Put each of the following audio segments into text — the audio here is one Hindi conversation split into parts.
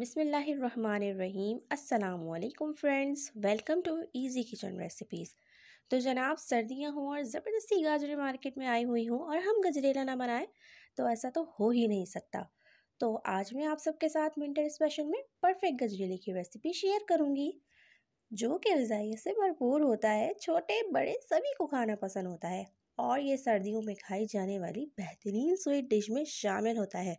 बिस्मिल्लाहिर्रहमानिर्रहीम। अस्सलामुअलैकुम friends, welcome to easy kitchen recipes. तो जनाब, सर्दियां हों और ज़बरदस्ती गाजरें मार्केट में आई हुई हों और हम गजरेला ना बनाएं तो ऐसा तो हो ही नहीं सकता। तो आज मैं आप सबके साथ विंटर स्पेशल में परफेक्ट गजरेले की रेसिपी शेयर करूंगी, जो कि ग़िज़ाइयत से भरपूर होता है। छोटे बड़े सभी को खाना पसंद होता है और ये सर्दियों में खाई जाने वाली बेहतरीन स्वीट डिश में शामिल होता है।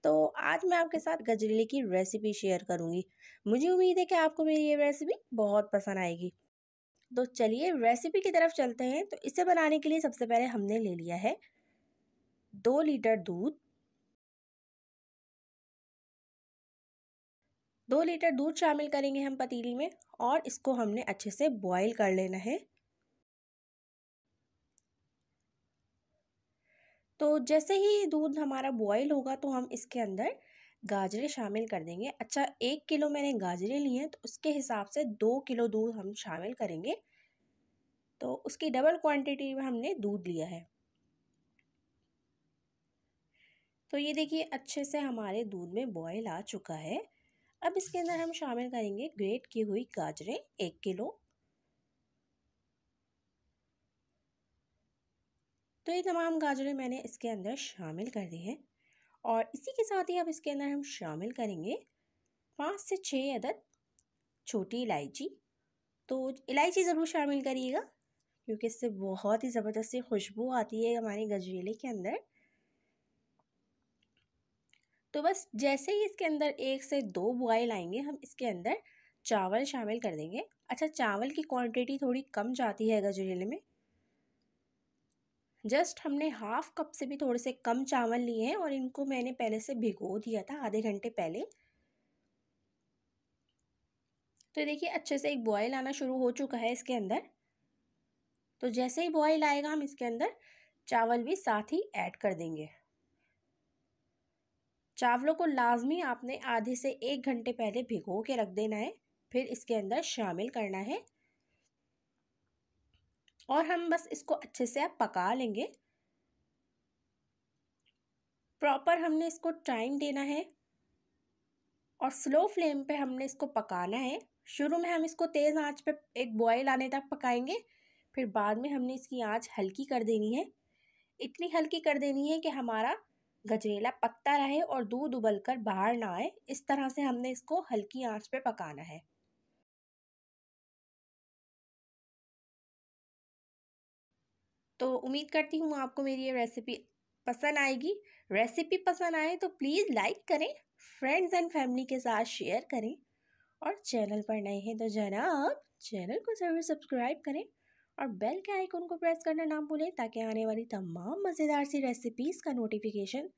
तो आज मैं आपके साथ गजरेले की रेसिपी शेयर करूंगी। मुझे उम्मीद है कि आपको मेरी ये रेसिपी बहुत पसंद आएगी। तो चलिए रेसिपी की तरफ चलते हैं। तो इसे बनाने के लिए सबसे पहले हमने ले लिया है 2 लीटर दूध। 2 लीटर दूध शामिल करेंगे हम पतीली में और इसको हमने अच्छे से बॉईल कर लेना है। तो जैसे ही दूध हमारा बॉईल होगा तो हम इसके अंदर गाजरें शामिल कर देंगे। अच्छा, 1 किलो मैंने गाजरें ली हैं तो उसके हिसाब से 2 किलो दूध हम शामिल करेंगे। तो उसकी डबल क्वांटिटी में हमने दूध लिया है। तो ये देखिए अच्छे से हमारे दूध में बॉयल आ चुका है। अब इसके अंदर हम शामिल करेंगे ग्रेट की हुई गाजरें 1 किलो। तो ये तमाम गाजरें मैंने इसके अंदर शामिल कर दी हैं और इसी के साथ ही अब इसके अंदर हम शामिल करेंगे 5 से 6 अदद छोटी इलायची। तो इलायची ज़रूर शामिल करिएगा क्योंकि इससे बहुत ही ज़बरदस्त खुशबू आती है हमारे गजरेले के अंदर। तो बस जैसे ही इसके अंदर 1 से 2 बॉयल आएंगे हम इसके अंदर चावल शामिल कर देंगे। अच्छा, चावल की क्वांटिटी थोड़ी कम जाती है गजरेले में। जस्ट हमने हाफ कप से भी थोड़े से कम चावल लिए हैं और इनको मैंने पहले से भिगो दिया था आधे घंटे पहले। तो देखिए अच्छे से एक बॉयल आना शुरू हो चुका है इसके अंदर। तो जैसे ही बॉयल आएगा हम इसके अंदर चावल भी साथ ही ऐड कर देंगे। चावलों को लाजमी आपने आधे से 1 घंटे पहले भिगो के रख देना है, फिर इसके अंदर शामिल करना है और हम बस इसको अच्छे से अब पका लेंगे। प्रॉपर हमने इसको टाइम देना है और स्लो फ्लेम पे हमने इसको पकाना है। शुरू में हम इसको तेज़ आंच पे एक बॉयल आने तक पकाएंगे, फिर बाद में हमने इसकी आंच हल्की कर देनी है। इतनी हल्की कर देनी है कि हमारा गजरेला पकता रहे और दूध उबलकर बाहर ना आए। इस तरह से हमने इसको हल्की आंच पे पकाना है। तो उम्मीद करती हूँ आपको मेरी ये रेसिपी पसंद आएगी। रेसिपी पसंद आए तो प्लीज़ लाइक करें, फ्रेंड्स एंड फैमिली के साथ शेयर करें और चैनल पर नए हैं तो जनाब चैनल को ज़रूर सब्सक्राइब करें और बेल के आइकन को प्रेस करना ना भूलें ताकि आने वाली तमाम मज़ेदार सी रेसिपीज़ का नोटिफिकेशन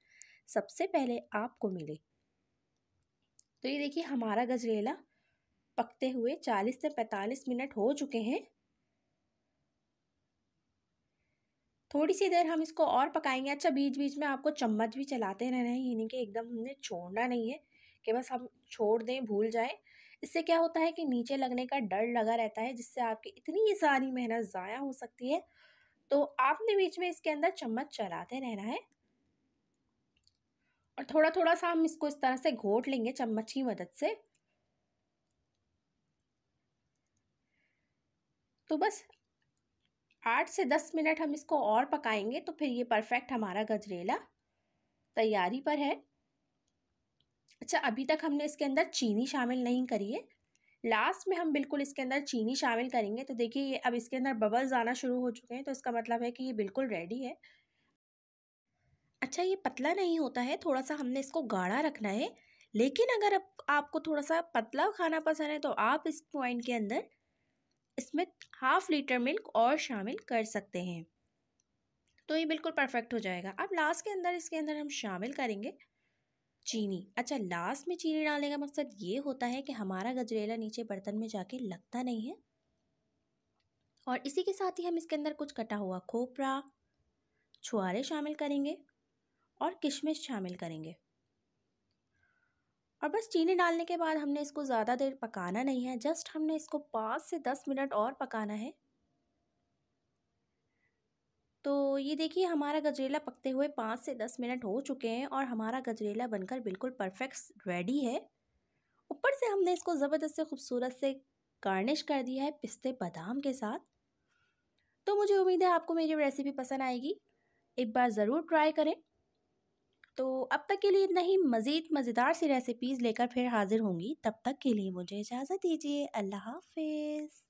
सबसे पहले आपको मिले। तो ये देखिए हमारा गजरेला पकते हुए 40 से 45 मिनट हो चुके हैं। थोड़ी सी देर हम इसको और पकाएंगे। अच्छा, बीच बीच में आपको चम्मच भी चलाते रहना है, यानी कि एकदम हमने छोड़ना नहीं है कि बस हम छोड़ दें भूल जाएं। इससे क्या होता है कि नीचे लगने का डर लगा रहता है, जिससे आपकी इतनी सारी मेहनत ज़ाया हो सकती है। तो आपने बीच में इसके अंदर चम्मच चलाते रहना है और थोड़ा थोड़ा सा हम इसको इस तरह से घोट लेंगे चम्मच की मदद से। तो बस 8 से 10 मिनट हम इसको और पकाएंगे तो फिर ये परफेक्ट हमारा गजरेला तैयारी पर है। अच्छा, अभी तक हमने इसके अंदर चीनी शामिल नहीं करी है। लास्ट में हम बिल्कुल इसके अंदर चीनी शामिल करेंगे। तो देखिए ये अब इसके अंदर बबल्स आना शुरू हो चुके हैं, तो इसका मतलब है कि ये बिल्कुल रेडी है। अच्छा, ये पतला नहीं होता है, थोड़ा सा हमने इसको गाढ़ा रखना है। लेकिन अगर आपको थोड़ा सा पतला खाना पसंद है तो आप इस पॉइंट के अंदर इसमें हाफ लीटर मिल्क और शामिल कर सकते हैं। तो ये बिल्कुल परफेक्ट हो जाएगा। अब लास्ट के अंदर इसके अंदर हम शामिल करेंगे चीनी। अच्छा, लास्ट में चीनी डालने का मकसद ये होता है कि हमारा गजरेला नीचे बर्तन में जाके लगता नहीं है। और इसी के साथ ही हम इसके अंदर कुछ कटा हुआ खोपरा, छुहारे शामिल करेंगे और किशमिश शामिल करेंगे। और बस चीनी डालने के बाद हमने इसको ज़्यादा देर पकाना नहीं है, जस्ट हमने इसको 5 से 10 मिनट और पकाना है। तो ये देखिए हमारा गजरेला पकते हुए 5 से 10 मिनट हो चुके हैं और हमारा गजरेला बनकर बिल्कुल परफेक्ट रेडी है। ऊपर से हमने इसको ज़बरदस्त से खूबसूरत से गार्निश कर दिया है पिस्ते बादाम के साथ। तो मुझे उम्मीद है आपको मेरी रेसिपी पसंद आएगी, एक बार ज़रूर ट्राई करें। तो अब तक के लिए इतना ही, मज़ीद मज़ेदार सी रेसिपीज़ लेकर फिर हाज़िर होंगी। तब तक के लिए मुझे इजाज़त दीजिए। अल्लाह हाफ़िज़।